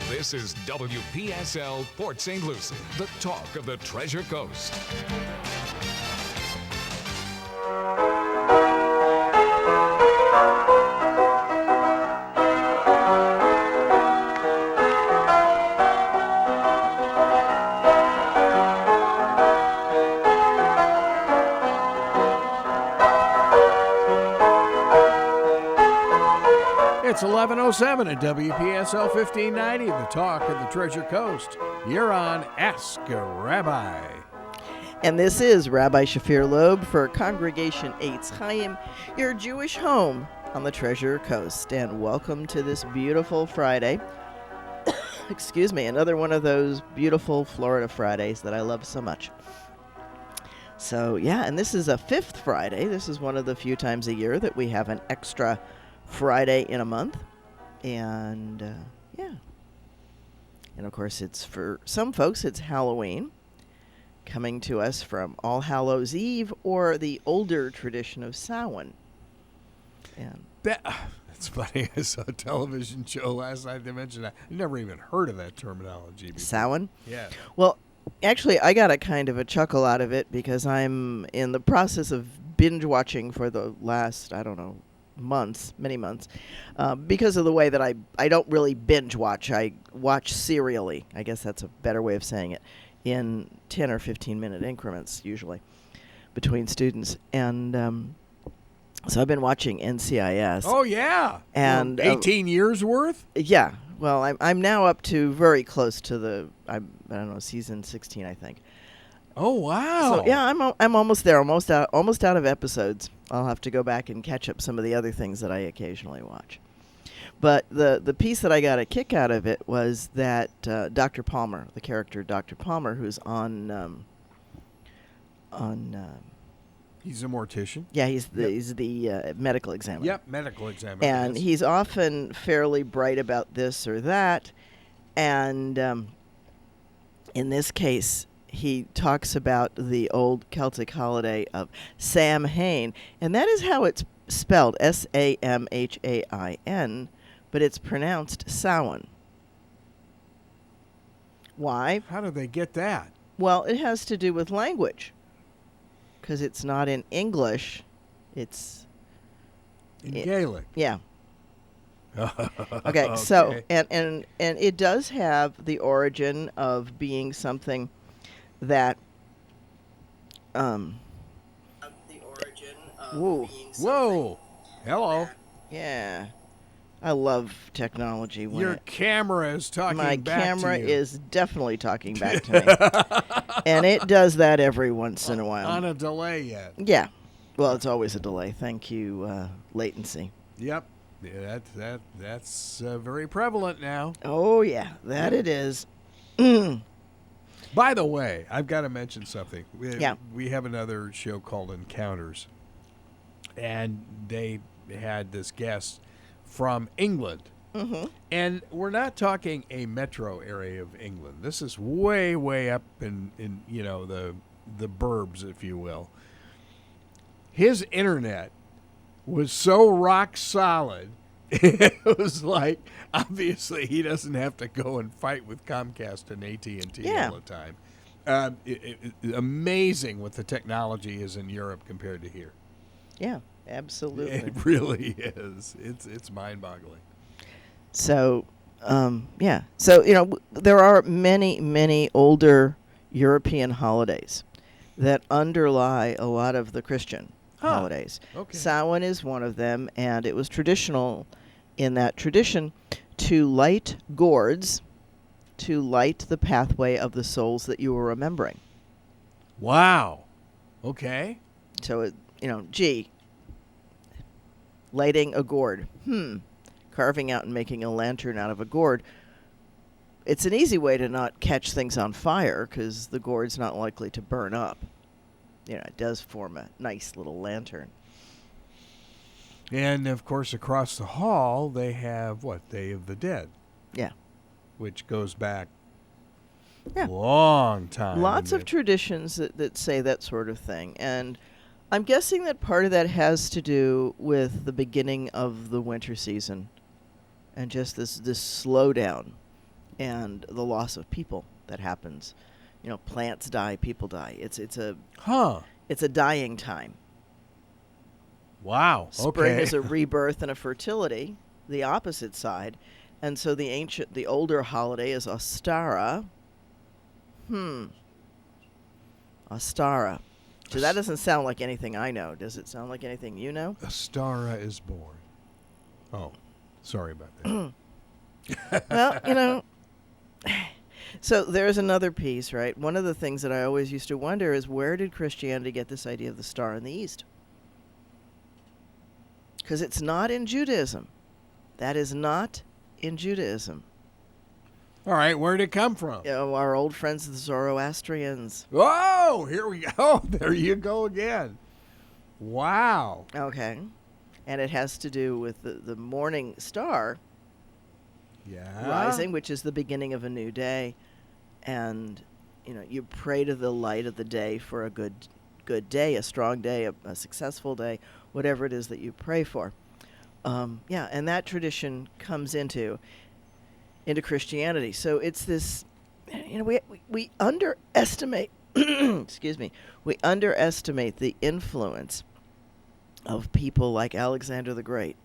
This is WPSL Port St. Lucie, the talk of the Treasure Coast. It's 11:07 at WPSL 1590, the talk of the Treasure Coast. You're on Ask a Rabbi. And this is Rabbi Shafir Lobb for Congregation Eitz Chayim, your Jewish home on the Treasure Coast. And welcome to this beautiful Friday. Excuse me, another one of those beautiful Florida Fridays that I love so much. So, yeah, and this is a fifth Friday. This is one of the few times a year that we have an extra Friday in a month. And, yeah. And, of course, it's for some folks, it's Halloween, coming to us from All Hallows Eve or the older tradition of Samhain. And It's funny. I saw a television show last night that mentioned that. I never even heard of that terminology before. Samhain? Yeah. Well, actually, I got a kind of a chuckle out of it because I'm in the process of binge watching for the last, many months, because of the way that I don't really binge watch. I watch serially. I guess that's a better way of saying it, in 10 or 15 minute increments usually between students. And so I've been watching NCIS. Oh, yeah. And 18 years worth? Yeah. Well, I'm now up to very close to the, season 16, I think. Oh, wow. So yeah, I'm almost there, almost out of episodes. I'll have to go back and catch up some of the other things that I occasionally watch. But the piece that I got a kick out of it was that Dr. Palmer, the character Dr. Palmer, who's on He's a mortician. yeah, he's the medical examiner. Yep, medical examiner. And yes. he's often fairly bright about this or that. And in this case, he talks about the old Celtic holiday of Samhain, and that is how it's spelled, Samhain, but it's pronounced Samhain. Why? How do they get that? Well, it has to do with language, because it's not in English, it's In Gaelic. Yeah. Okay, so, and it does have the origin of being something that Whoa. Hello. Yeah. I love technology. When Your camera is talking my back camera to you. is definitely talking back to me. And it does that every once in a while. On a delay yet. Yeah. Well, it's always a delay. Thank you, latency. Yep. Yeah, that's very prevalent now. Oh, yeah. That it is. By the way, I've got to mention something. Yeah. We have another show called Encounters, and they had this guest from England. Mm-hmm. And we're not talking a metro area of England. This is way, way up in the burbs, if you will. His internet was so rock solid, it was like, obviously, he doesn't have to go and fight with Comcast and AT&T all the time. Amazing what the technology is in Europe compared to here. Yeah, absolutely. It really is. It's mind-boggling. So, yeah. So, there are many, many older European holidays that underlie a lot of the Christian holidays. Okay. Samhain is one of them, and it was traditional in that tradition to light gourds, to light the pathway of the souls that you were remembering. Wow. Okay. So, lighting a gourd. Carving out and making a lantern out of a gourd. It's an easy way to not catch things on fire because the gourd's not likely to burn up. It does form a nice little lantern. And, of course, across the hall, they have, Day of the Dead. Yeah. Which goes back Yeah. long time. Lots of traditions that say that sort of thing. And I'm guessing that part of that has to do with the beginning of the winter season and just this slowdown and the loss of people that happens. You know, plants die, people die. It's a dying time. Wow. Spring okay. is a rebirth and a fertility, the opposite side. And so the older holiday is Ostara. Ostara. So that doesn't sound like anything I know. Does it sound like anything you know? Ostara is born. Oh, sorry about that. Well, you know, so there's another piece, right? One of the things that I always used to wonder is, where did Christianity get this idea of the star in the east? Because it's not in Judaism. That is not in Judaism. All right, where did it come from? You know, our old friends, the Zoroastrians. Oh, here we go. There you go again. Wow. Okay. And it has to do with the morning star Yeah. rising, which is the beginning of a new day. And, you know, you pray to the light of the day for a good day, a strong day, a successful day, whatever it is that you pray for. Yeah, and that tradition comes into Christianity. So it's this, you know, we underestimate, excuse me, we underestimate the influence of people like Alexander the Great.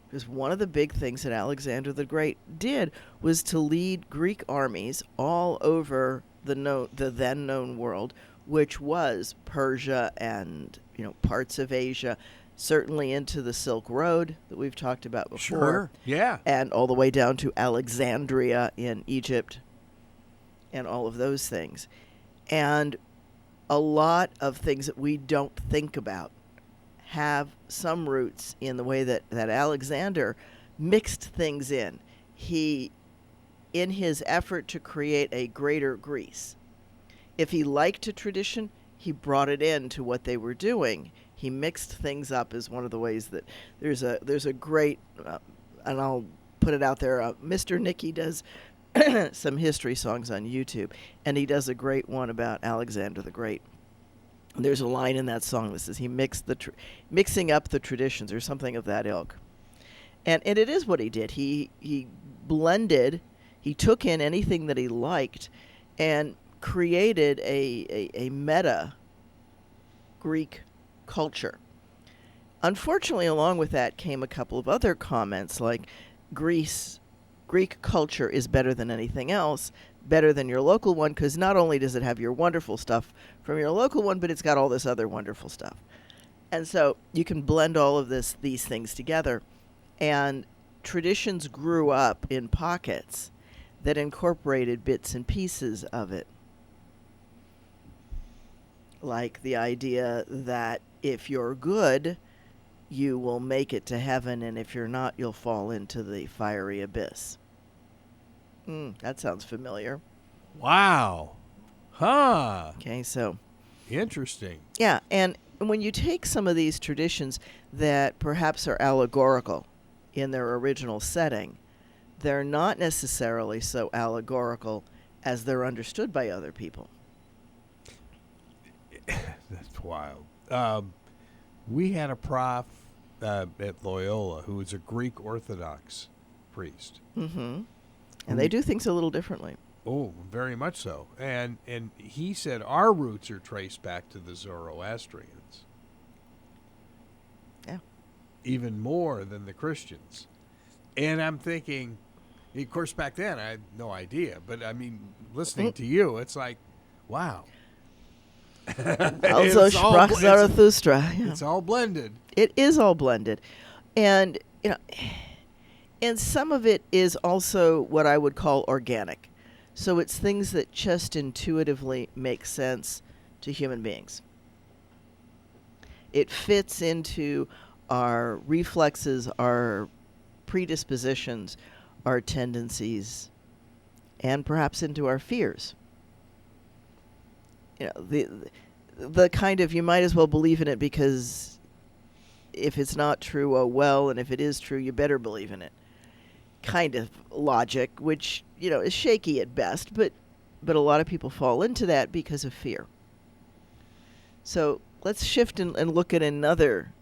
Because one of the big things that Alexander the Great did was to lead Greek armies all over the then known world, which was Persia and, you know, parts of Asia, certainly into the Silk Road that we've talked about before. Sure. Yeah. And all the way down to Alexandria in Egypt and all of those things. And a lot of things that we don't think about have some roots in the way that Alexander mixed things in. He, in his effort to create a greater Greece, if he liked a tradition, he brought it into what they were doing. He mixed things up is one of the ways that there's a great, and I'll put it out there, Mr. Nicky does some history songs on YouTube, and he does a great one about Alexander the Great. There's a line in that song that says he mixing up the traditions or something of that ilk. And it is what he did. He blended, he took in anything that he liked and created a meta Greek culture. Unfortunately, along with that came a couple of other comments like Greek culture is better than anything else, better than your local one, because not only does it have your wonderful stuff from your local one, but it's got all this other wonderful stuff. And so you can blend all of these things together, and traditions grew up in pockets that incorporated bits and pieces of it. Like the idea that if you're good, you will make it to heaven, and if you're not, you'll fall into the fiery abyss. That sounds familiar. Wow. Huh. Okay, so. Interesting. Yeah, and when you take some of these traditions that perhaps are allegorical in their original setting, they're not necessarily so allegorical as they're understood by other people. That's wild. We had a prof at Loyola who was a Greek Orthodox priest. Mm-hmm. And they do things a little differently. Oh, very much so. And he said our roots are traced back to the Zoroastrians. Yeah. Even more than the Christians. And I'm thinking, of course, back then I had no idea. But, I mean, listening to you, it's like, wow. Also sprach Zarathustra. Yeah. It's all blended. It is all blended. And, you know, and some of it is also what I would call organic. So it's things that just intuitively make sense to human beings. It fits into our reflexes, our predispositions, our tendencies, and perhaps into our fears. You know, the kind of, you might as well believe in it because if it's not true, oh well, and if it is true, you better believe in it kind of logic, which, you know, is shaky at best, but a lot of people fall into that because of fear. So let's shift and look at another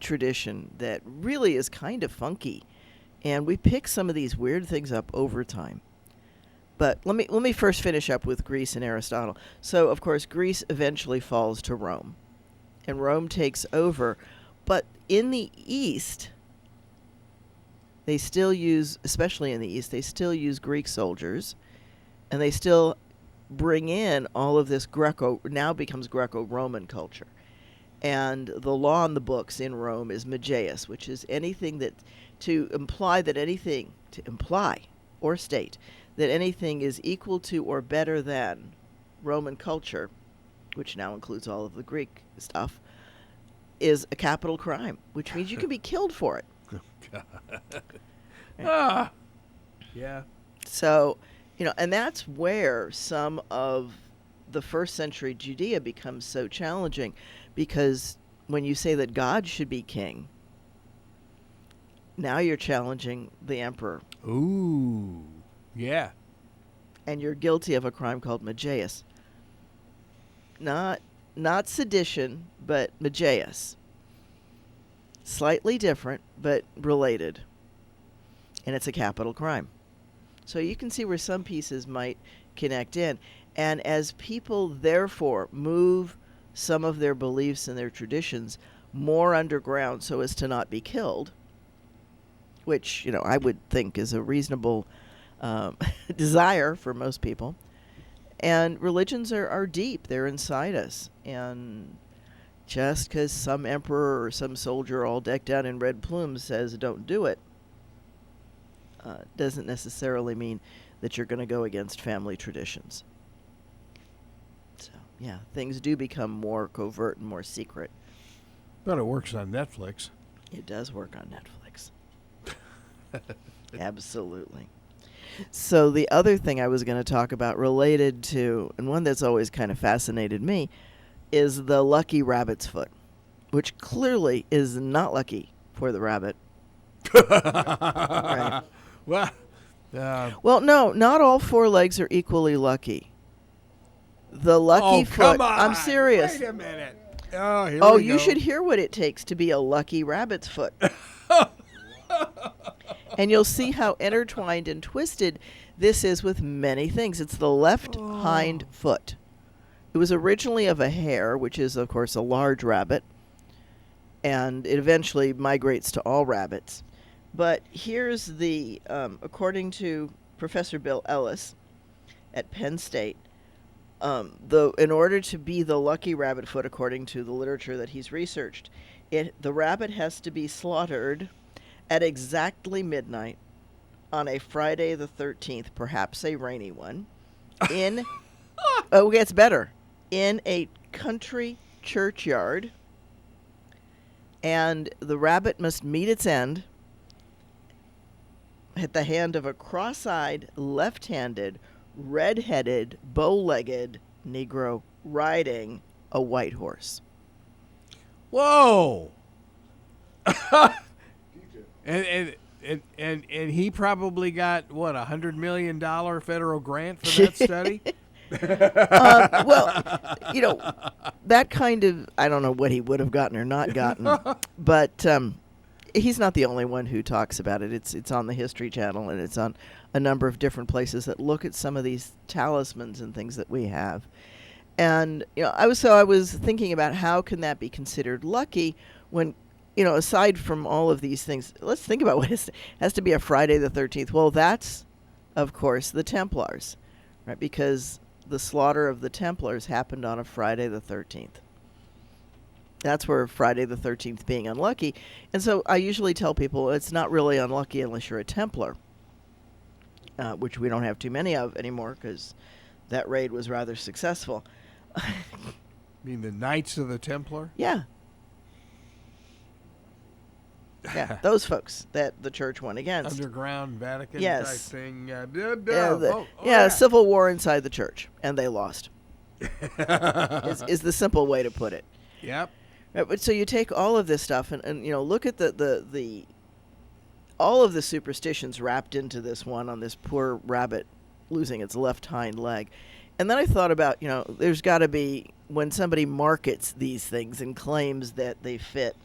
tradition that really is kind of funky, and we pick some of these weird things up over time. But let me first finish up with Greece and Aristotle. So, of course, Greece eventually falls to Rome, and Rome takes over. But in the East, they still use, especially in the East, they still use Greek soldiers, and they still bring in all of this now becomes Greco-Roman culture. And the law in the books in Rome is Mageus, which is anything to imply or state that anything is equal to or better than Roman culture, which now includes all of the Greek stuff, is a capital crime, which means you can be killed for it. Yeah. So, and that's where some of the first century Judea becomes so challenging, because when you say that God should be king, now you're challenging the emperor. Ooh. Yeah. And you're guilty of a crime called Mageus. Not sedition, but Mageus. Slightly different, but related. And it's a capital crime. So you can see where some pieces might connect in. And as people, therefore, move some of their beliefs and their traditions more underground so as to not be killed, which, I would think is a reasonable desire for most people. And religions are deep. They're inside us. And just because some emperor or some soldier all decked out in red plumes says don't do it, doesn't necessarily mean that you're going to go against family traditions. So, yeah, things do become more covert and more secret. But it works on Netflix. It does work on Netflix. Absolutely. So the other thing I was going to talk about related to, and one that's always kind of fascinated me, is the lucky rabbit's foot, which clearly is not lucky for the rabbit. Right. Well, no, not all four legs are equally lucky. The lucky foot. Come on. I'm serious. Wait a minute. Oh, you should hear what it takes to be a lucky rabbit's foot. And you'll see how intertwined and twisted this is with many things. It's the left hind foot. It was originally of a hare, which is, of course, a large rabbit, and it eventually migrates to all rabbits. But here's the, according to Professor Bill Ellis at Penn State, in order to be the lucky rabbit foot, according to the literature that he's researched, the rabbit has to be slaughtered at exactly midnight on a Friday the 13th, perhaps a rainy one, it gets better, in a country churchyard, and the rabbit must meet its end at the hand of a cross-eyed, left-handed, red-headed, bow-legged Negro riding a white horse. Whoa! And he probably got $100 million federal grant for that study. Well, that kind of, I don't know what he would have gotten or not gotten, but he's not the only one who talks about it. It's on the History Channel, and it's on a number of different places that look at some of these talismans and things that we have. And I was thinking about how can that be considered lucky when, aside from all of these things, let's think about what it has to be a Friday the 13th. Well, that's, of course, the Templars, right? Because the slaughter of the Templars happened on a Friday the 13th. That's where Friday the 13th being unlucky. And so I usually tell people it's not really unlucky unless you're a Templar, which we don't have too many of anymore because that raid was rather successful. You mean the Knights of the Templar? Yeah. Yeah, those folks that the church went against. Underground Vatican Yes. type thing. Civil war inside the church, and they lost. is the simple way to put it. Yep. Right, but so you take all of this stuff and look at the all of the superstitions wrapped into this one on this poor rabbit losing its left hind leg. And then I thought about, there's got to be, when somebody markets these things and claims that they fit,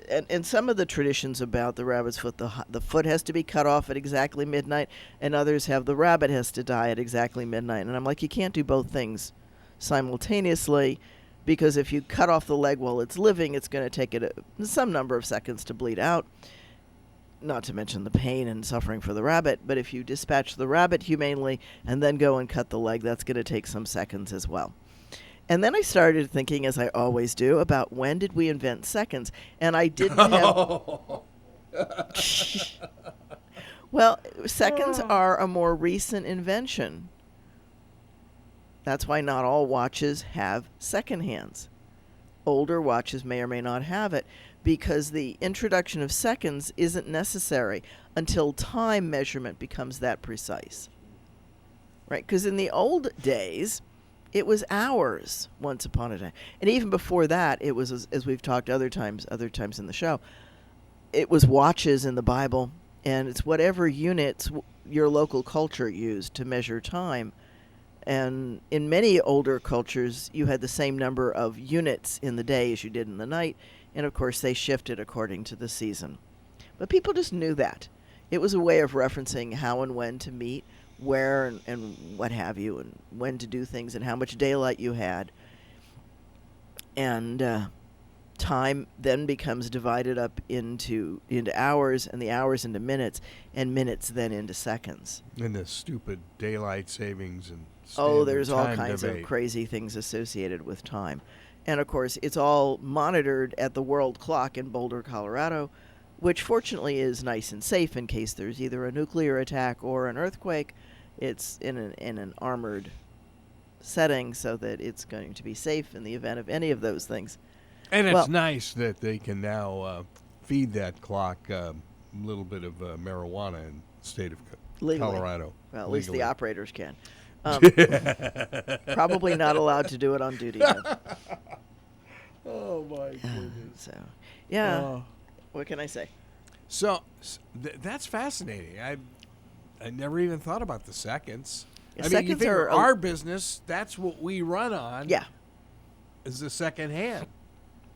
and some of the traditions about the rabbit's foot, the foot has to be cut off at exactly midnight, and others have the rabbit has to die at exactly midnight. And I'm like, you can't do both things simultaneously, because if you cut off the leg while it's living, it's going to take it some number of seconds to bleed out. Not to mention the pain and suffering for the rabbit. But if you dispatch the rabbit humanely and then go and cut the leg, that's going to take some seconds as well. And then I started thinking, as I always do, about when did we invent seconds? And I didn't have... Well, seconds are a more recent invention. That's why not all watches have second hands. Older watches may or may not have it, because the introduction of seconds isn't necessary until time measurement becomes that precise. Right? Because in the old days, it was hours once upon a time. And even before that, it was, as we've talked other times in the show, it was watches in the Bible, and it's whatever units your local culture used to measure time. And in many older cultures, you had the same number of units in the day as you did in the night. And of course, they shifted according to the season. But people just knew that. It was a way of referencing how and when to meet, where and what have you, and when to do things, and how much daylight you had. And time then becomes divided up into hours, and the hours into minutes, and minutes then into seconds. And the stupid daylight savings and there's all kinds debate. of crazy things associated with time. And of course, it's all monitored at the World Clock in Boulder, Colorado, which fortunately is nice and safe in case there's either a nuclear attack or an earthquake. It's in an armored setting so that it's going to be safe in the event of any of those things. And it's nice that they can now feed that clock a little bit of marijuana in the state of Colorado. Well, at least the operators can. Probably not allowed to do it on duty, though. Oh, my goodness. What can I say? So that's fascinating. I never even thought about the seconds. I mean, you figure our business, that's what we run on. Yeah. Is the second hand.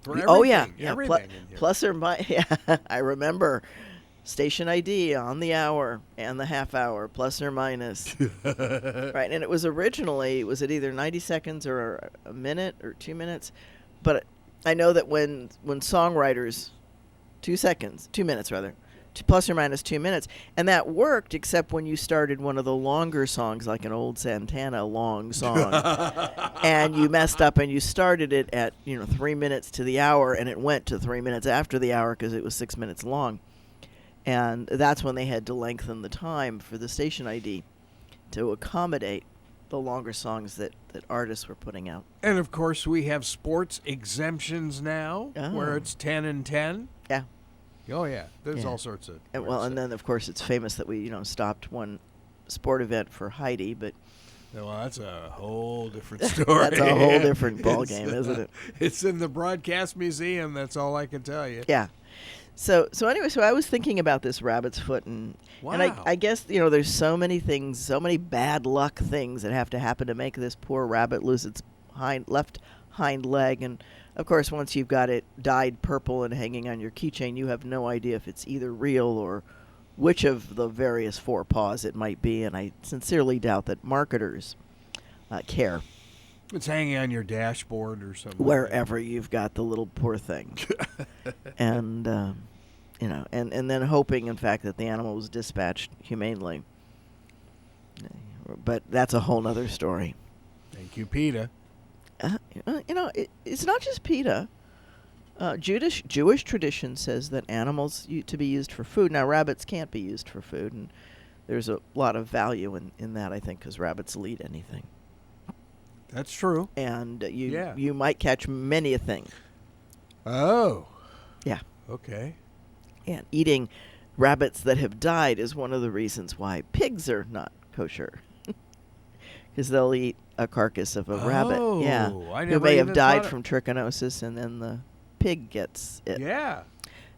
For everything. Oh, yeah. Everything in here. Plus or minus. Yeah, I remember. Station ID on the hour and the half hour, plus or minus. Right, and it was originally, was it either 90 seconds or a minute or 2 minutes? But I know that when songwriters, 2 minutes rather, plus or minus 2 minutes, and that worked except when you started one of the longer songs, like an old Santana long song, and you messed up and you started it at 3 minutes to the hour, and it went to 3 minutes after the hour because it was 6 minutes long. And that's when they had to lengthen the time for the station ID to accommodate the longer songs that artists were putting out. And, of course, we have sports exemptions now where it's 10 and 10. Yeah. Oh, yeah. There's all sorts of... And then, of course, it's famous that we, stopped one sport event for Heidi, but... Well, that's a whole different story. That's a whole different ballgame, isn't it? It's in the Broadcast Museum. That's all I can tell you. Yeah. So anyway, I was thinking about this rabbit's foot, and I guess there's so many things, so many bad luck things that have to happen to make this poor rabbit lose its left hind leg. And of course, once you've got it dyed purple and hanging on your keychain, you have no idea if it's either real or which of the various 4 paws it might be. And I sincerely doubt that marketers care. It's hanging on your dashboard or something. Wherever you've got the little poor thing. And, and then hoping, in fact, that the animal was dispatched humanely. But that's a whole other story. Thank you, PETA. It's not just PETA. Jewish tradition says that animals to be used for food. Now, rabbits can't be used for food, and there's a lot of value in that, I think, because rabbits will eat anything. That's true. And you might catch many a thing. Oh. Yeah. Okay. And eating rabbits that have died is one of the reasons why pigs are not kosher. Because they'll eat a carcass of a rabbit. Yeah. Who may have died from trichinosis, and then the pig gets it. Yeah.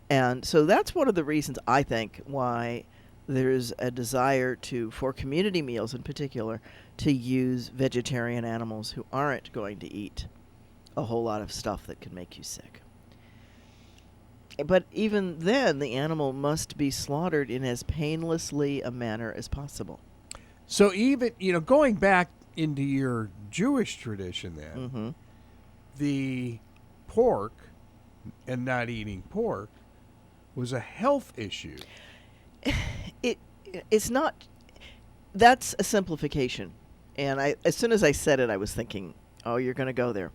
And so that's one of the reasons, I think, why there's a desire for community meals in particular, to use vegetarian animals who aren't going to eat a whole lot of stuff that could make you sick. But even then, the animal must be slaughtered in as painlessly a manner as possible. So even, going back into your Jewish tradition then, Mm-hmm. the pork and not eating pork was a health issue. It's not. That's a simplification. And as soon as I said it, I was thinking, oh, you're going to go there.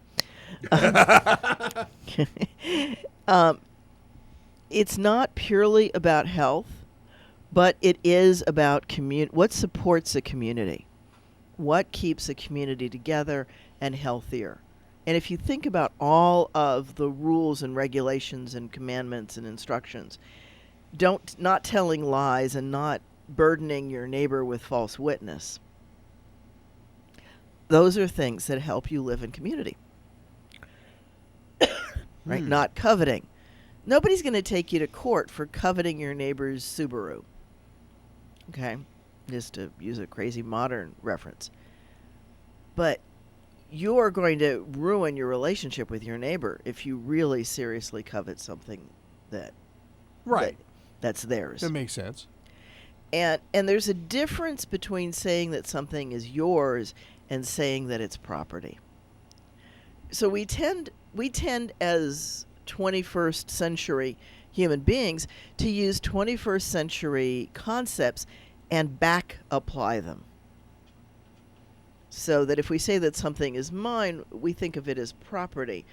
It's not purely about health, but it is about what supports a community, what keeps a community together and healthier. And if you think about all of the rules and regulations and commandments and instructions, not telling lies and not burdening your neighbor with false witness, those are things that help you live in community. Right? Not coveting. Nobody's going to take you to court for coveting your neighbor's Subaru. Okay? Just to use a crazy modern reference. But you're going to ruin your relationship with your neighbor if you really seriously covet something that's theirs. That makes sense. And there's a difference between saying that something is yours and saying that it's property. So we tend as 21st century human beings to use 21st century concepts and back apply them. So that if we say that something is mine, we think of it as property.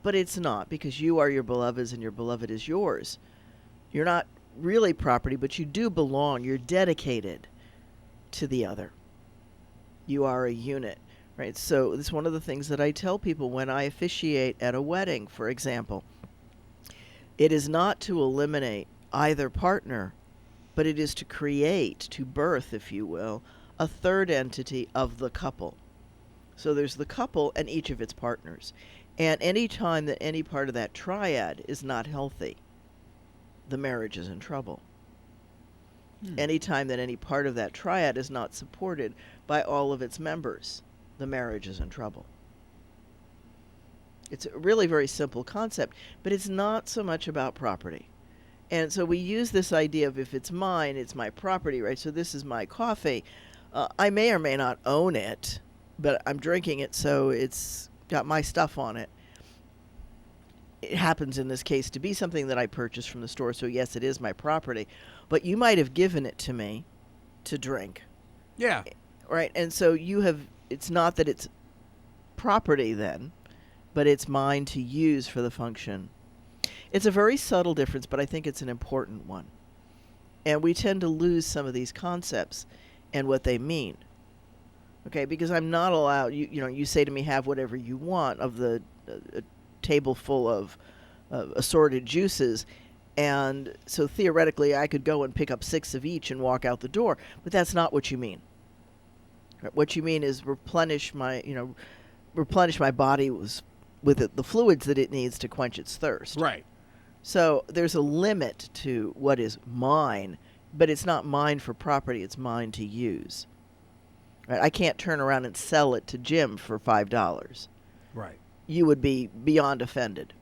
But it's not, because you are your beloved's and your beloved is yours. You're not really property, but you do belong. You're dedicated to the other. You are a unit, right? So it's one of the things that I tell people when I officiate at a wedding, for example. It is not to eliminate either partner, but it is to create, to birth, if you will, a third entity of the couple. So there's the couple and each of its partners. And any time that any part of that triad is not healthy, the marriage is in trouble. Any time that any part of that triad is not supported by all of its members, the marriage is in trouble. It's a really very simple concept, but it's not so much about property. And so we use this idea of if it's mine, it's my property, right? So this is my coffee. I may or may not own it, but I'm drinking it, so it's got my stuff on it. It happens in this case to be something that I purchased from the store, so yes, it is my property. But you might have given it to me to drink. Yeah. Right? And so it's not that it's property then, but it's mine to use for the function. It's a very subtle difference, but I think it's an important one. And we tend to lose some of these concepts and what they mean. Okay, because I'm not allowed, you say to me, have whatever you want of the table full of assorted juices. And so theoretically, I could go and pick up 6 of each and walk out the door. But that's not what you mean. What you mean is replenish my body with the fluids that it needs to quench its thirst. Right. So there's a limit to what is mine, but it's not mine for property. It's mine to use. Right? I can't turn around and sell it to Jim for $5. Right. You would be beyond offended.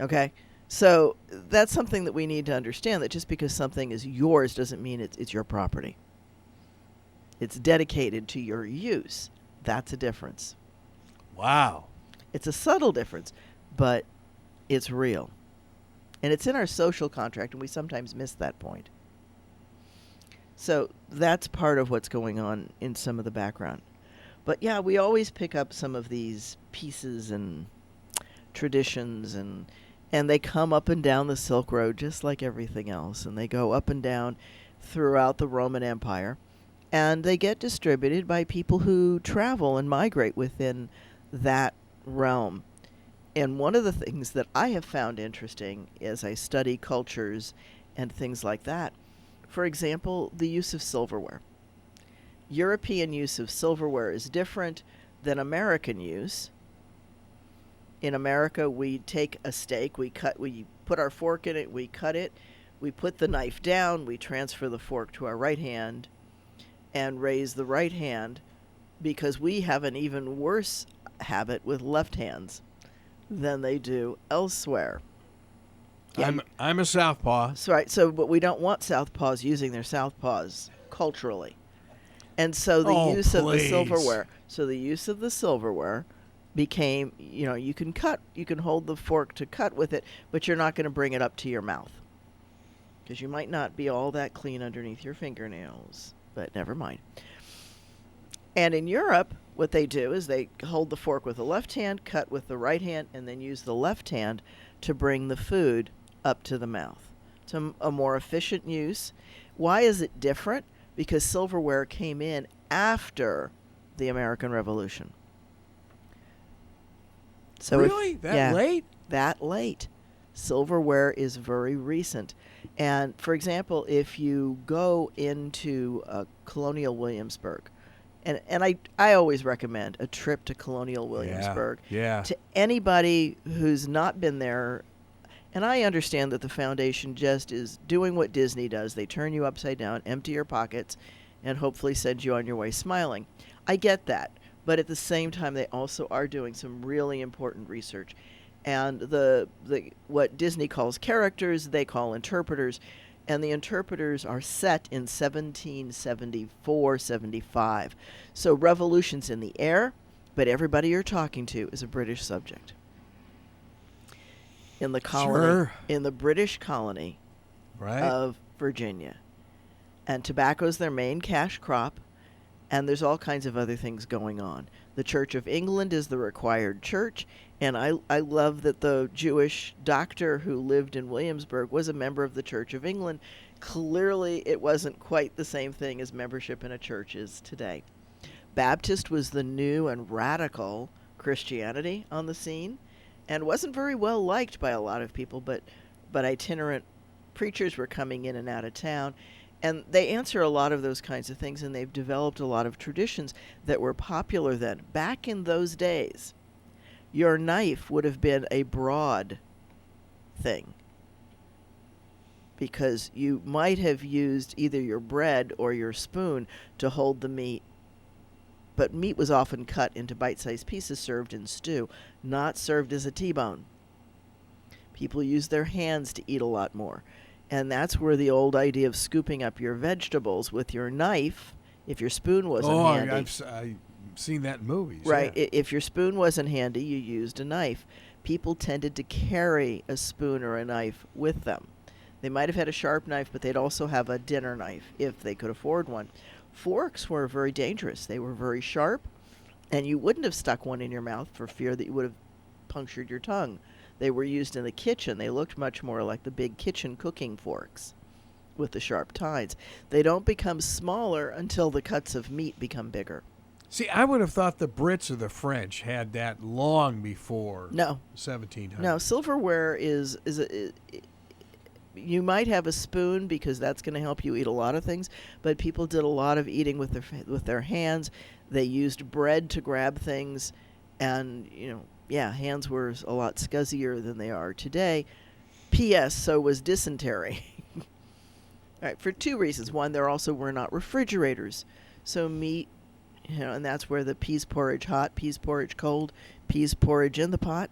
Okay? So that's something that we need to understand, that just because something is yours doesn't mean it's your property. It's dedicated to your use. That's a difference. Wow. It's a subtle difference, but it's real. And it's in our social contract, and we sometimes miss that point. So that's part of what's going on in some of the background. But yeah, we always pick up some of these pieces and traditions, and they come up and down the Silk Road just like everything else, and they go up and down throughout the Roman Empire, and they get distributed by people who travel and migrate within that realm. And one of the things that I have found interesting as I study cultures and things like that, for example, the use of silverware. European use of silverware is different than American use. In America, we take a steak, we put our fork in it, we cut it, we put the knife down, we transfer the fork to our right hand and raise the right hand, because we have an even worse habit with left hands. than they do elsewhere. Yeah, I'm a southpaw. that's right. So, but we don't want southpaws using their southpaws culturally. And so the Oh, use of the please. silverware. So the use of the silverware became, you can hold the fork to cut with it, but you're not going to bring it up to your mouth. Because you might not be all that clean underneath your fingernails. But never mind. And in Europe, what they do is they hold the fork with the left hand, cut with the right hand, and then use the left hand to bring the food up to the mouth. It's a more efficient use. Why is it different? Because silverware came in after the American Revolution. So Really? That late? That late. Silverware is very recent. And, for example, if you go into Colonial Williamsburg, and I always recommend a trip to Colonial Williamsburg. Yeah. To anybody who's not been there. And I understand that the foundation just is doing what Disney does. They turn you upside down, empty your pockets, and hopefully send you on your way smiling. I get that. But at the same time, they also are doing some really important research. And the what Disney calls characters, they call interpreters. And the interpreters are set in 1774, 75. So revolution's in the air, but everybody you're talking to is a British subject. In the colony, Sure. in the British colony Right. of Virginia. And tobacco's their main cash crop, and there's all kinds of other things going on. The Church of England is the required church, and I love that the Jewish doctor who lived in Williamsburg was a member of the Church of England. Clearly, it wasn't quite the same thing as membership in a church is today. Baptist was the new and radical Christianity on the scene, and wasn't very well liked by a lot of people, but itinerant preachers were coming in and out of town, and they answer a lot of those kinds of things, and they've developed a lot of traditions that were popular then. Back in those days, your knife would have been a broad thing, because you might have used either your bread or your spoon to hold the meat. But meat was often cut into bite-sized pieces served in stew, not served as a T-bone. People used their hands to eat a lot more. And that's where the old idea of scooping up your vegetables with your knife, if your spoon wasn't handy. I've seen that in movies. Right. Yeah. If your spoon wasn't handy, you used a knife. People tended to carry a spoon or a knife with them. They might have had a sharp knife, but they'd also have a dinner knife if they could afford one. Forks were very dangerous. They were very sharp, and you wouldn't have stuck one in your mouth for fear that you would have punctured your tongue. They were used in the kitchen. They looked much more like the big kitchen cooking forks with the sharp tines. They don't become smaller until the cuts of meat become bigger. See, I would have thought the Brits or the French had that long before No. 1700. No, silverware is you might have a spoon because that's going to help you eat a lot of things, but people did a lot of eating with their hands. They used bread to grab things, and hands were a lot scuzzier than they are today. P.S. So was dysentery. All right, for two reasons. One, there also were not refrigerators, so meat, and that's where the peas porridge hot, peas porridge cold, peas porridge in the pot.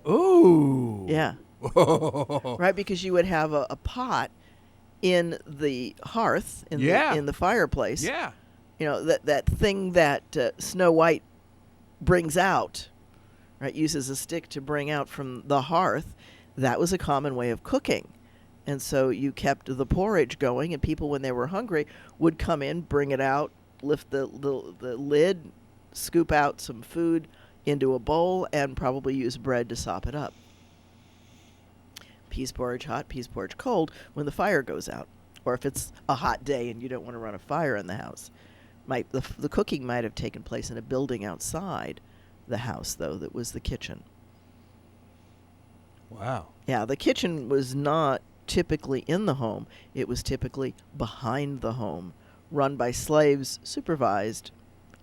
Ooh. Yeah. Right, because you would have a pot in the hearth, in the fireplace. Yeah. That thing that Snow White brings out, right, uses a stick to bring out from the hearth. That was a common way of cooking. And so you kept the porridge going, and people, when they were hungry, would come in, bring it out, lift the lid, scoop out some food into a bowl, and probably use bread to sop it up. Peas porridge hot, peas porridge cold when the fire goes out. Or if it's a hot day and you don't want to run a fire in the house. The cooking might have taken place in a building outside the house, though, that was the kitchen. Wow. Yeah, the kitchen was not typically in the home. It was typically behind the home, run by slaves, supervised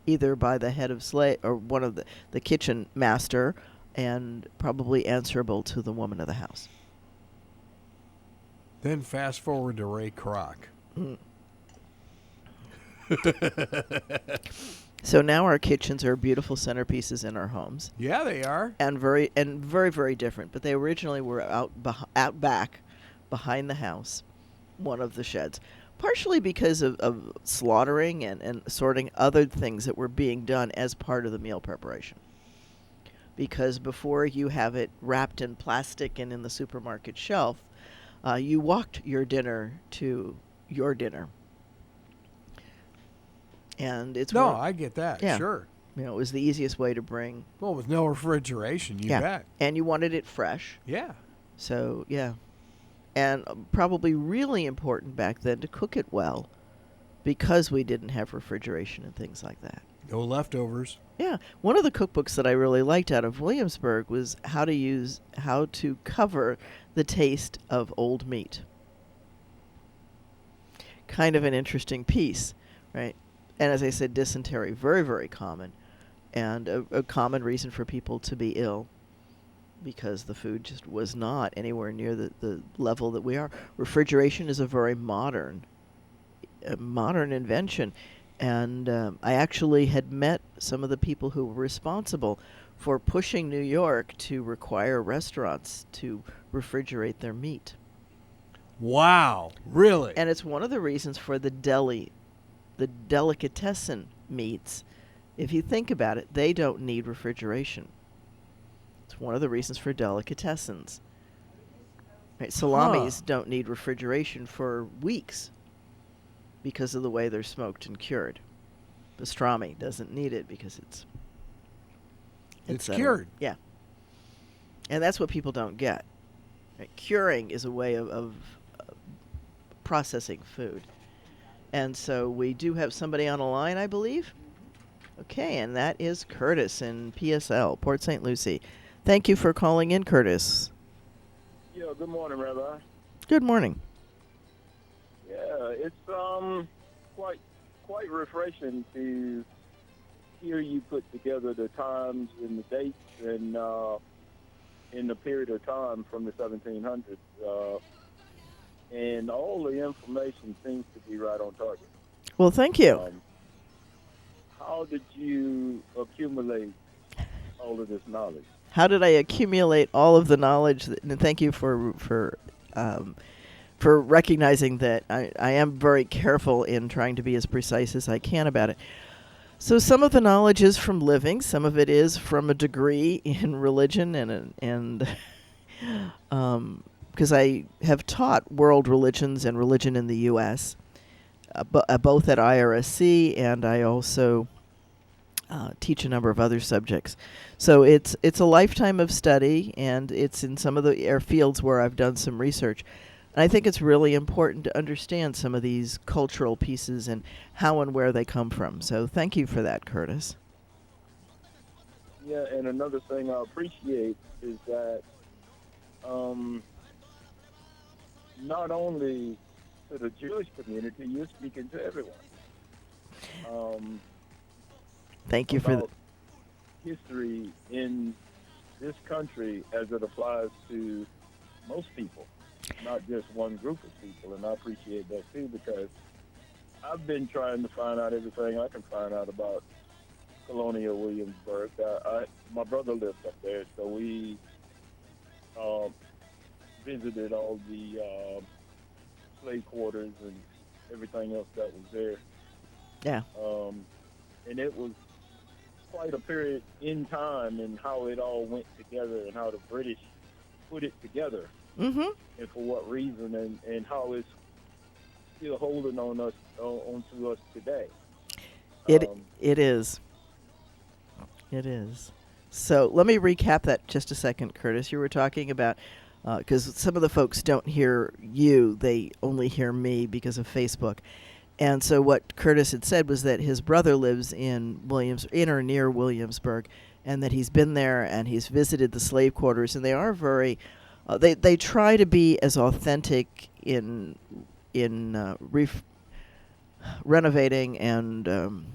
either by the head of slave or one of the kitchen master, and probably answerable to the woman of the house. Then fast forward to Ray Kroc. So now our kitchens are beautiful centerpieces in our homes, Yeah, they are. and very very different. But they originally were out back, behind the house, one of the sheds, partially because of slaughtering and sorting other things that were being done as part of the meal preparation. Because before you have it wrapped in plastic and in the supermarket shelf, you walked your dinner to your dinner. And it's No, I get that. Yeah. Sure. it was the easiest way to bring. Well, with no refrigeration, you bet. And you wanted it fresh. Yeah. So, yeah. And probably really important back then to cook it well, because we didn't have refrigeration and things like that. No leftovers. Yeah. One of the cookbooks that I really liked out of Williamsburg was how to cover the taste of old meat. Kind of an interesting piece, right? And as I said, dysentery, very, very common, and a common reason for people to be ill, because the food just was not anywhere near the level that we are. Refrigeration is a very modern invention. And I actually had met some of the people who were responsible for pushing New York to require restaurants to refrigerate their meat. Wow. Really? And it's one of the reasons for the delicatessen meats. If you think about it, they don't need refrigeration. It's one of the reasons for delicatessens. Right? Salamis don't need refrigeration for weeks because of the way they're smoked and cured. Pastrami doesn't need it because it's cured. Yeah. And that's what people don't get. Right? Curing is a way of processing food. And so we do have somebody on the line, I believe. Okay, and that is Curtis in PSL, Port St. Lucie. Thank you for calling in, Curtis. Yeah, good morning, Rabbi. Good morning. Yeah, it's quite refreshing to hear you put together the times and the dates and in the period of time from the 1700s, and all the information seems to be right on target. Well, thank you. How did you accumulate all of this knowledge? How did I accumulate all of the knowledge? And thank you for recognizing that I am very careful in trying to be as precise as I can about it. So some of the knowledge is from living, some of it is from a degree in religion, and because I have taught world religions and religion in the U.S., both at IRSC, and I also teach a number of other subjects. So it's a lifetime of study, and it's in some of the fields where I've done some research. And I think it's really important to understand some of these cultural pieces and how and where they come from. So thank you for that, Curtis. Yeah, and another thing I appreciate is that not only to the Jewish community, you're speaking to everyone. Thank you for that. History in this country as it applies to most people, not just one group of people, and I appreciate that too, because I've been trying to find out everything I can find out about colonial Williamsburg. My brother lived up there, so we visited all the slave quarters and everything else that was there. Yeah. And it was quite a period in time and how it all went together and how the British put it together. Mm-hmm. And for what reason, and how it's still holding on to us today. It is. It is. So let me recap that just a second, Curtis. You were talking about, because some of the folks don't hear you, they only hear me because of Facebook. And so what Curtis had said was that his brother lives in or near Williamsburg, and that he's been there and he's visited the slave quarters, and they are very, they try to be as authentic in renovating and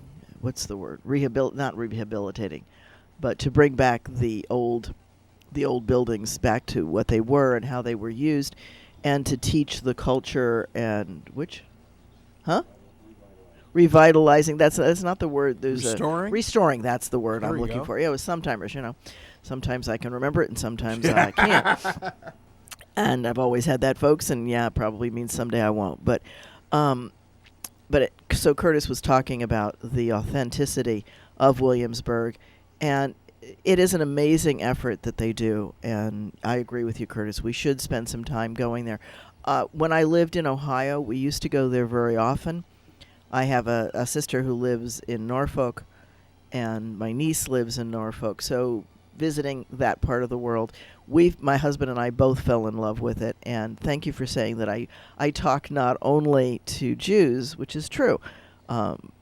what's the word? Not rehabilitating, but to bring back the old buildings back to what they were and how they were used, and to teach the culture and revitalizing. That's not the word. There's Restoring? Restoring. That's the word There I'm we looking go. for. Yeah, it was sometimers. Sometimes I can remember it and sometimes I can't. And I've always had that, folks. And yeah, it probably means someday I won't. So Curtis was talking about the authenticity of Williamsburg, and it is an amazing effort that they do. And I agree with you, Curtis. We should spend some time going there. When I lived in Ohio, we used to go there very often. I have a sister who lives in Norfolk, and my niece lives in Norfolk. So visiting that part of the world, my husband and I both fell in love with it. And thank you for saying that I talk not only to Jews, which is true,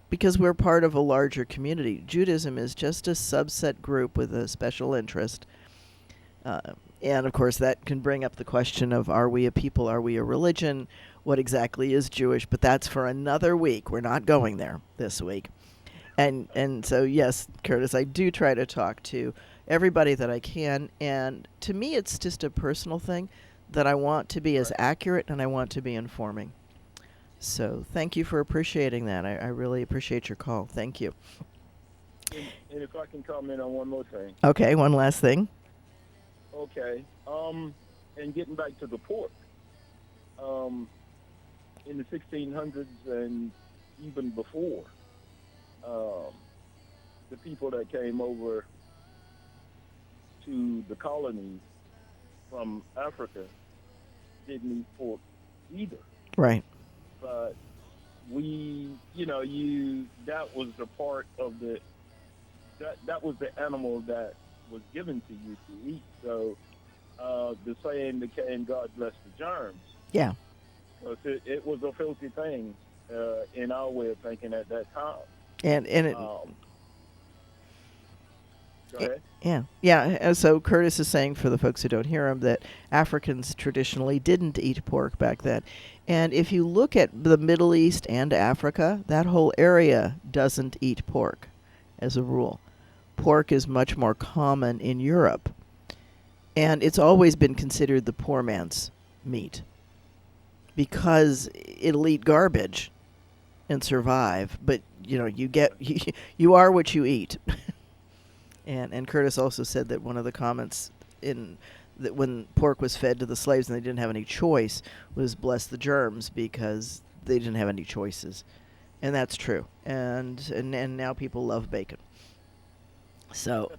because we're part of a larger community. Judaism is just a subset group with a special interest. And of course, that can bring up the question of, are we a people? Are we a religion? What exactly is Jewish? But that's for another week. We're not going there this week. And so, yes, Curtis, I do try to talk to everybody that I can. And to me, it's just a personal thing that I want to be as accurate and I want to be informing. So thank you for appreciating that. I really appreciate your call. Thank you. And if I can comment on one more thing. Okay, one last thing. Okay. And getting back to the pork. In the 1600s and even before, the people that came over to the colonies from Africa didn't eat pork either. Right. But that was the part of that was the animal that was given to you to eat. So the saying became, God bless the germs. Yeah. Because it was a filthy thing in our way of thinking at that time. And it. Go ahead. Yeah. So Curtis is saying, for the folks who don't hear him, that Africans traditionally didn't eat pork back then. And if you look at the Middle East and Africa, that whole area doesn't eat pork as a rule. Pork is much more common in Europe. And it's always been considered the poor man's meat because it'll eat garbage and survive. But, you are what you eat. And Curtis also said that one of the comments that when pork was fed to the slaves and they didn't have any choice was bless the germs, because they didn't have any choices. And that's true. And now people love bacon. So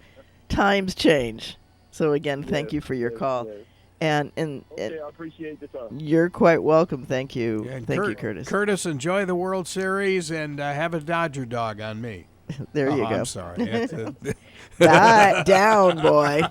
times change. So again, thank you for your call. Yes. And Okay, I appreciate the time. you're quite welcome. Thank you. Yeah, and Thank you, Curtis. Curtis, enjoy the World Series and have a Dodger dog on me. There you go. I'm sorry. Down, boy.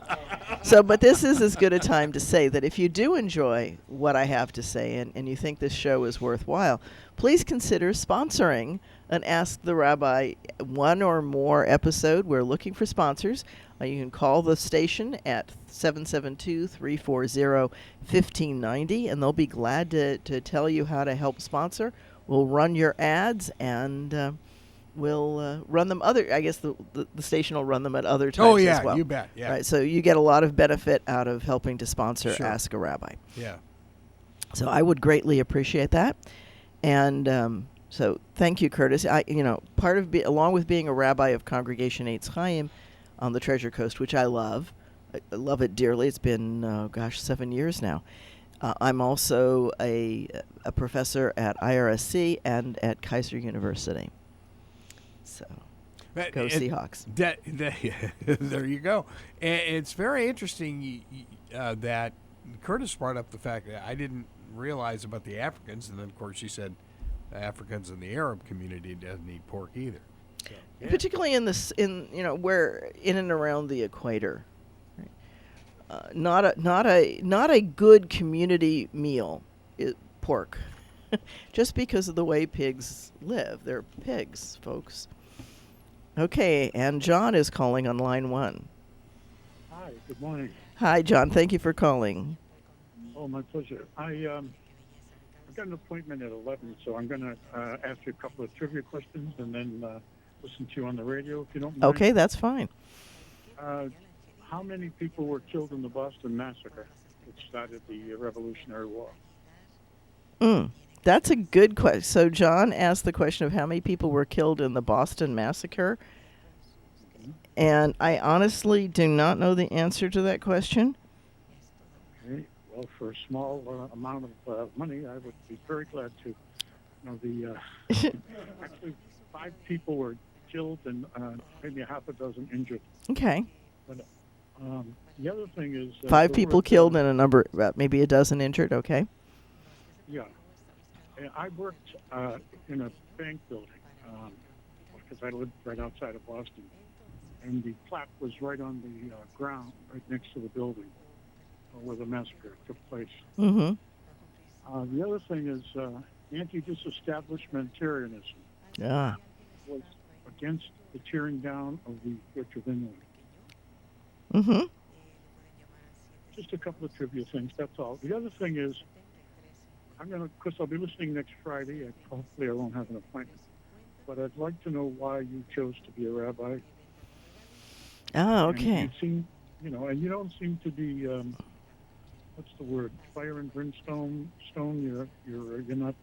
So, but this is as good a time to say that if you do enjoy what I have to say and you think this show is worthwhile, please consider sponsoring an Ask the Rabbi one or more episode. We're looking for sponsors. You can call the station at 772-340-1590, and they'll be glad to tell you how to help sponsor. We'll run your ads, and we'll run them I guess the station will run them at other times as well. You bet. Yeah. Right, so you get a lot of benefit out of helping to sponsor Sure. Ask a Rabbi. Yeah. So I would greatly appreciate that. And so thank you, Curtis. Part of along with being a rabbi of Congregation Eitz Chayim on the Treasure Coast, which I love it dearly. It's been 7 years now. I'm also a professor at IRSC and at Kaiser University. So go Seahawks. There you go. And it's very interesting that Curtis brought up the fact that I didn't realize about the Africans, and then of course she said the Africans in the Arab community doesn't eat pork either. So, yeah. Particularly where in and around the equator. Right? Not a good community meal is pork. Just because of the way pigs live. They're pigs, folks. Okay, and John is calling on line 1. Hi, good morning. Hi, John. Thank you for calling. Oh, my pleasure. I've got an appointment at 11, so I'm going to ask you a couple of trivia questions and then listen to you on the radio, if you don't mind. Okay, that's fine. How many people were killed in the Boston Massacre, which started the Revolutionary War? That's a good question. So John asked the question of how many people were killed in the Boston Massacre. And I honestly do not know the answer to that question. Okay. Well, for a small amount of money, I would be very glad to. Actually, 5 people were killed and maybe a half a dozen injured. Okay. But the other thing is 5 people killed and a number, maybe a dozen injured. Okay. Yeah. I worked in a bank building because I lived right outside of Boston. And the plaque was right on the ground, right next to the building where the massacre took place. Mm-hmm. The other thing is anti-disestablishmentarianism was against the tearing down of the Church of England. Mm-hmm. Just a couple of trivia things, that's all. The other thing is, I'll be listening next Friday. Hopefully I won't have an appointment. But I'd like to know why you chose to be a rabbi. Oh, okay. And you don't seem to be, what's the word? Fire and brimstone. You're not,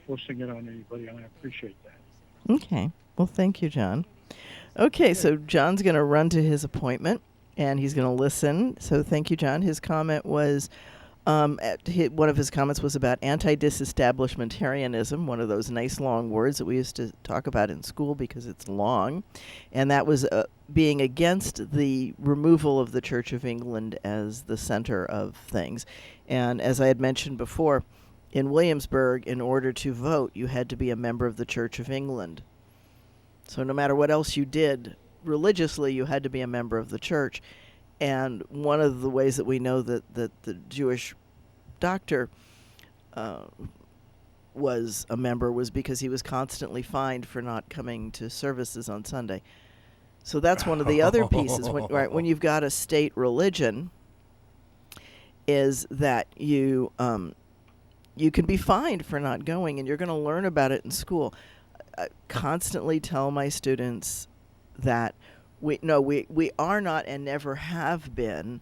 forcing it on anybody, and I appreciate that. Okay. Well, thank you, John. Okay, so John's going to run to his appointment, and he's going to listen. So thank you, John. His comment was, one of his comments was about anti-disestablishmentarianism, one of those nice long words that we used to talk about in school because it's long. And that was being against the removal of the Church of England as the center of things. And as I had mentioned before, in Williamsburg, in order to vote, you had to be a member of the Church of England. So no matter what else you did religiously, you had to be a member of the church. And one of the ways that we know that the Jewish doctor was a member was because he was constantly fined for not coming to services on Sunday. So that's one of the other pieces. When you've got a state religion, is that you can be fined for not going, and you're going to learn about it in school. I constantly tell my students that we are not and never have been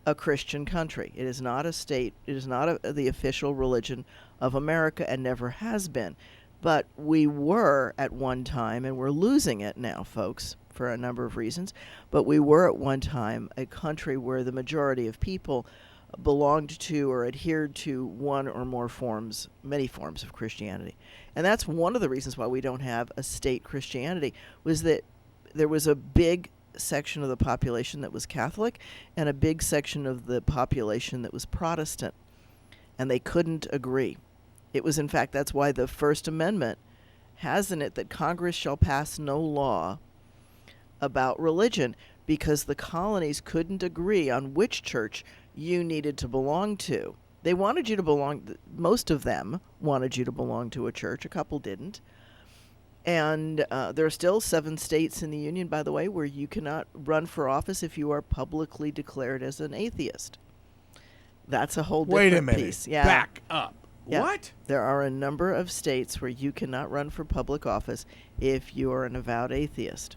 a Christian country. It is not a state. It is not the official religion of America and never has been. But we were at one time, and we're losing it now, folks, for a number of reasons. But we were at one time a country where the majority of people belonged to or adhered to one or more forms, many forms of Christianity. And that's one of the reasons why we don't have a state Christianity, was that there was a big section of the population that was Catholic and a big section of the population that was Protestant. And they couldn't agree. It was, in fact, that's why the First Amendment has in it that Congress shall pass no law about religion, because the colonies couldn't agree on which church you needed to belong to. They wanted you to belong, most of them wanted you to belong to a church, a couple didn't. And there are still 7 states in the Union, by the way, where you cannot run for office if you are publicly declared as an atheist. That's a whole different Wait a minute. piece. Yeah. Back up. Yeah. What? There are a number of states where you cannot run for public office if you are an avowed atheist.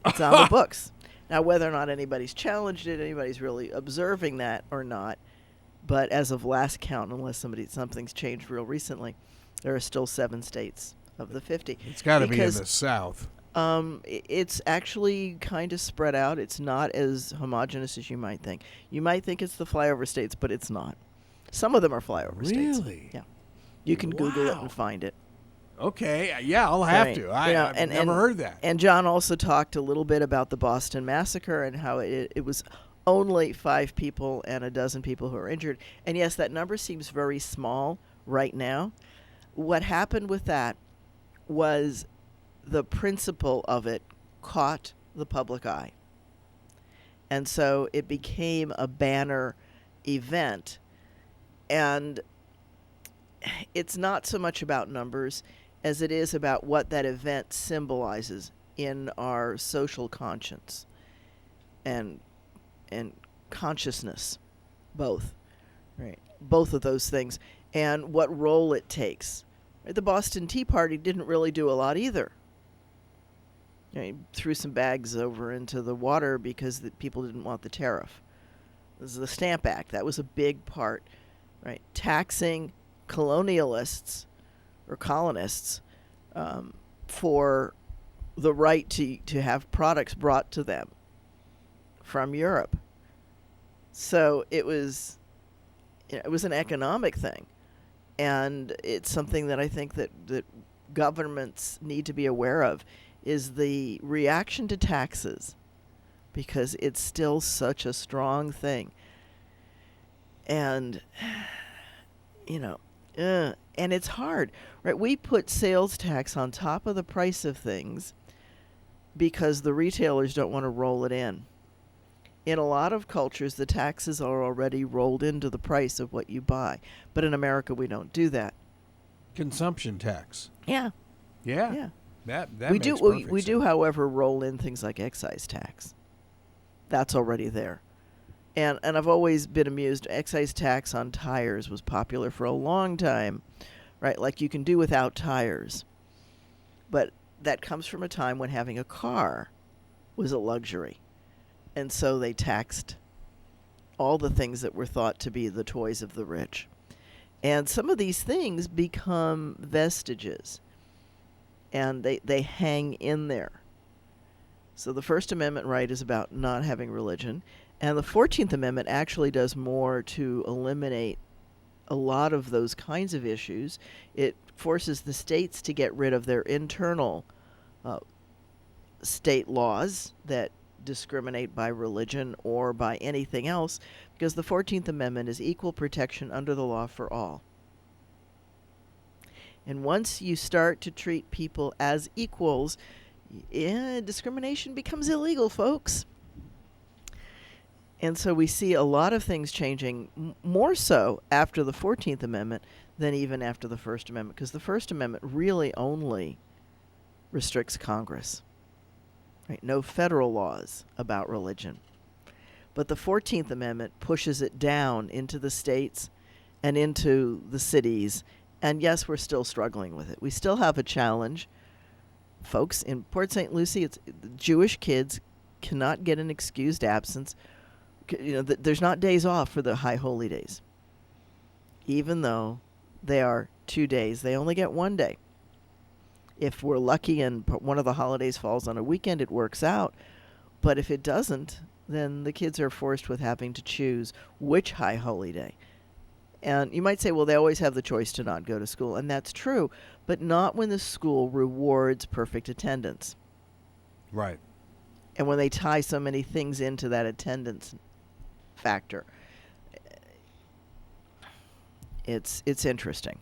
It's on the books. Now, whether or not anybody's challenged it, anybody's really observing that or not, but as of last count, unless something's changed real recently, there are still 7 states of the 50. It's got to be in the South. It's actually kind of spread out. It's not as homogenous as you might think. You might think it's the flyover states, but it's not. Some of them are flyover states. Really? Yeah. You can Google it and find it. Okay, yeah, I'll have to. I've never heard that. And John also talked a little bit about the Boston Massacre and how it was only 5 people and a dozen people who were injured. And yes, that number seems very small right now. What happened with that was the principle of it caught the public eye. And so it became a banner event. And it's not so much about numbers as it is about what that event symbolizes in our social conscience and consciousness, both, right? Both of those things, and what role it takes. Right? The Boston Tea Party didn't really do a lot either. He threw some bags over into the water because the people didn't want the tariff. This is the Stamp Act. That was a big part, right? Taxing colonialists or colonists for the right to have products brought to them from Europe. So it was an economic thing, and it's something that I think that governments need to be aware of, is the reaction to taxes, because it's still such a strong thing. And and it's hard, right? We put sales tax on top of the price of things because the retailers don't want to roll it in. In a lot of cultures, the taxes are already rolled into the price of what you buy. But in America, we don't do that. Consumption tax. Yeah. Yeah. That we makes do. perfect We do, sense. however, roll in things like excise tax. That's already there. And I've always been amused. Excise tax on tires was popular for a long time, right? Like you can do without tires. But that comes from a time when having a car was a luxury. And so they taxed all the things that were thought to be the toys of the rich. And some of these things become vestiges, and they hang in there. So the First Amendment right is about not having religion, and the 14th Amendment actually does more to eliminate a lot of those kinds of issues. It forces the states to get rid of their internal state laws that discriminate by religion or by anything else, because the 14th Amendment is equal protection under the law for all. And once you start to treat people as equals, discrimination becomes illegal, folks. And so we see a lot of things changing, more so after the 14th Amendment than even after the First Amendment, because the First Amendment really only restricts Congress. Right? No federal laws about religion. But the 14th Amendment pushes it down into the states and into the cities. And yes, we're still struggling with it. We still have a challenge. Folks, in Port St. Lucie, Jewish kids cannot get an excused absence. There's not days off for the high holy days. Even though they are 2 days, they only get 1 day. If we're lucky and one of the holidays falls on a weekend, it works out. But if it doesn't, then the kids are forced with having to choose which high holy day. And you might say, well, they always have the choice to not go to school. And that's true, but not when the school rewards perfect attendance. Right. And when they tie so many things into that attendance factor. It's interesting.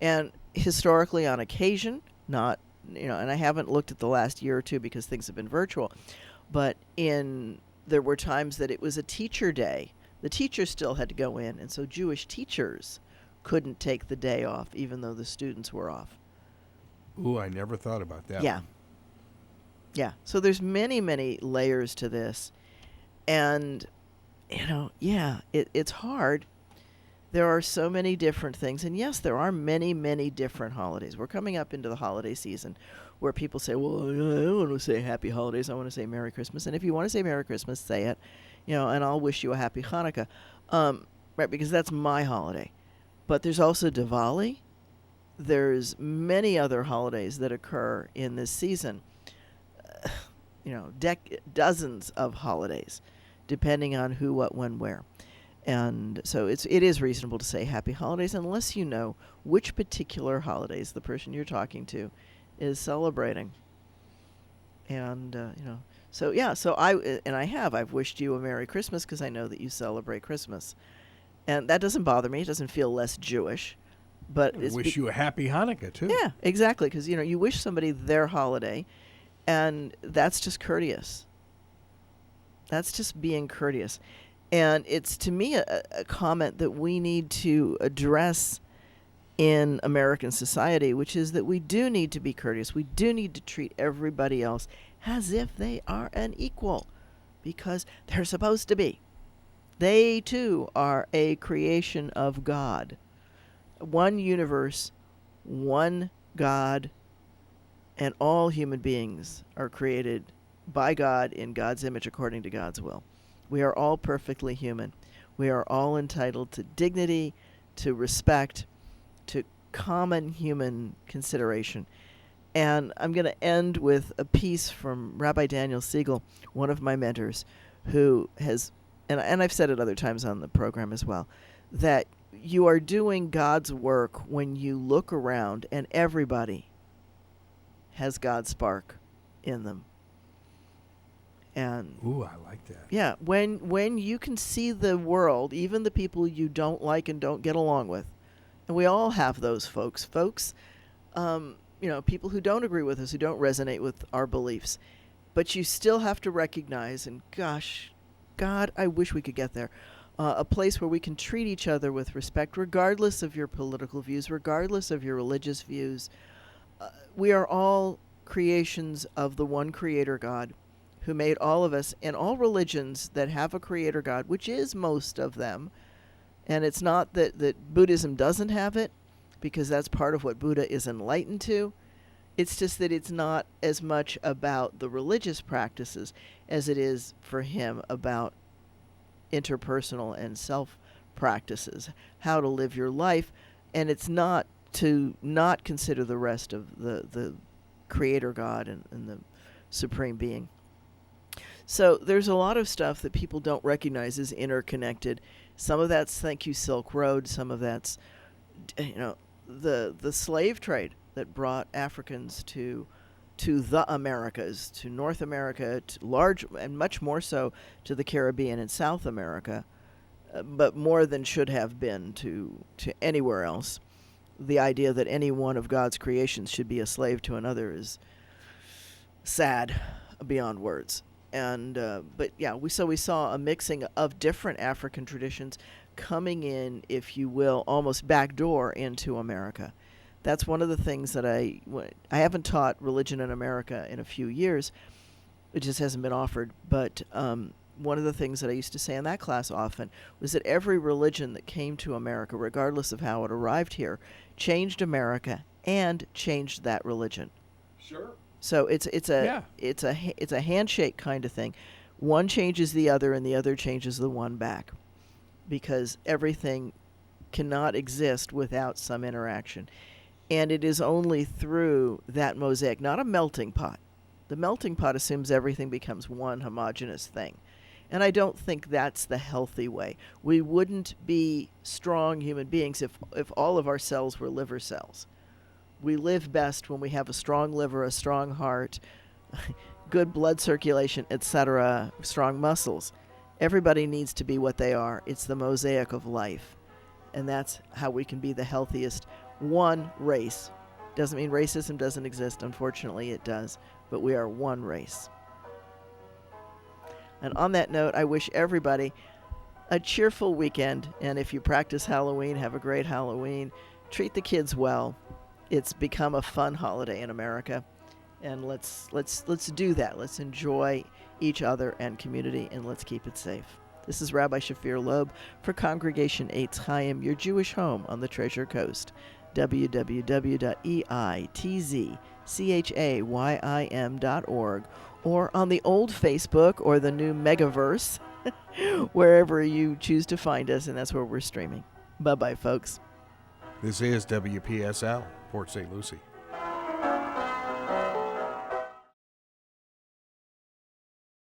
And historically, on occasion, not, and I haven't looked at the last year or two because things have been virtual, but there were times that it was a teacher day. The teachers still had to go in, and so Jewish teachers couldn't take the day off, even though the students were off. Ooh, I never thought about that. Yeah. Yeah. So there's many, many layers to this. And, it's hard. There are so many different things. And yes, there are many, many different holidays. We're coming up into the holiday season where people say, well, I don't want to say happy holidays. I want to say Merry Christmas. And if you want to say Merry Christmas, say it, and I'll wish you a happy Hanukkah. Right, because that's my holiday. But there's also Diwali. There's many other holidays that occur in this season. Dozens of holidays, depending on who, what, when, where. And so it is reasonable to say happy holidays unless you know which particular holidays the person you're talking to is celebrating. And, I've wished you a Merry Christmas because I know that you celebrate Christmas. And that doesn't bother me. It doesn't feel less Jewish. But I wish you a happy Hanukkah, too. Yeah, exactly. Because, you wish somebody their holiday, and that's just courteous. That's just being courteous. And it's, to me, a comment that we need to address in American society, which is that we do need to be courteous. We do need to treat everybody else as if they are an equal, because they're supposed to be. They, too, are a creation of God. One universe, one God, and all human beings are created by God in God's image according to God's will. We are all perfectly human. We are all entitled to dignity, to respect, common human consideration. And I'm going to end with a piece from Rabbi Daniel Siegel, one of my mentors, who has, and I've said it other times on the program as well, that you are doing God's work when you look around and everybody has God's spark in them. And Ooh, I like that. yeah, when you can see the world, even the people you don't like and don't get along with, and we all have those folks, people who don't agree with us, who don't resonate with our beliefs, but you still have to recognize, and gosh, God, I wish we could get there, a place where we can treat each other with respect, regardless of your political views, regardless of your religious views. We are all creations of the one Creator God, who made all of us, and all religions that have a Creator God, which is most of them. And it's not that Buddhism doesn't have it, because that's part of what Buddha is enlightened to. It's just that it's not as much about the religious practices as it is for him about interpersonal and self practices, how to live your life. And it's not to not consider the rest of the Creator God and the Supreme Being. So there's a lot of stuff that people don't recognize as interconnected. Some of that's thank you Silk Road. Some of that's, the slave trade that brought Africans to the Americas, to North America, to large and much more so to the Caribbean and South America, but more than should have been to anywhere else. The idea that any one of God's creations should be a slave to another is sad beyond words. And but yeah, we saw a mixing of different African traditions coming in, if you will, almost backdoor into America. That's one of the things that I haven't taught religion in America in a few years. It just hasn't been offered. But one of the things that I used to say in that class often was that every religion that came to America, regardless of how it arrived here, changed America and changed that religion. Sure. So it's a handshake kind of thing. One changes the other, and the other changes the one back, because everything cannot exist without some interaction. And it is only through that mosaic, not a melting pot. The melting pot assumes everything becomes one homogeneous thing. And I don't think that's the healthy way. We wouldn't be strong human beings if all of our cells were liver cells. We live best when we have a strong liver, a strong heart, good blood circulation, etc., strong muscles. Everybody needs to be what they are. It's the mosaic of life. And that's how we can be the healthiest one race. Doesn't mean racism doesn't exist. Unfortunately, it does. But we are one race. And on that note, I wish everybody a cheerful weekend. And if you practice Halloween, have a great Halloween. Treat the kids well. It's become a fun holiday in America. And let's do that. Let's enjoy each other and community, and let's keep it safe. This is Rabbi Shafir Lobb for Congregation Eitz Chayim, your Jewish home on the Treasure Coast. www.eitzchayim.org, or on the old Facebook or the new Megaverse, wherever you choose to find us, and that's where we're streaming. Bye-bye, folks. This is WPSL, Port St. Lucie.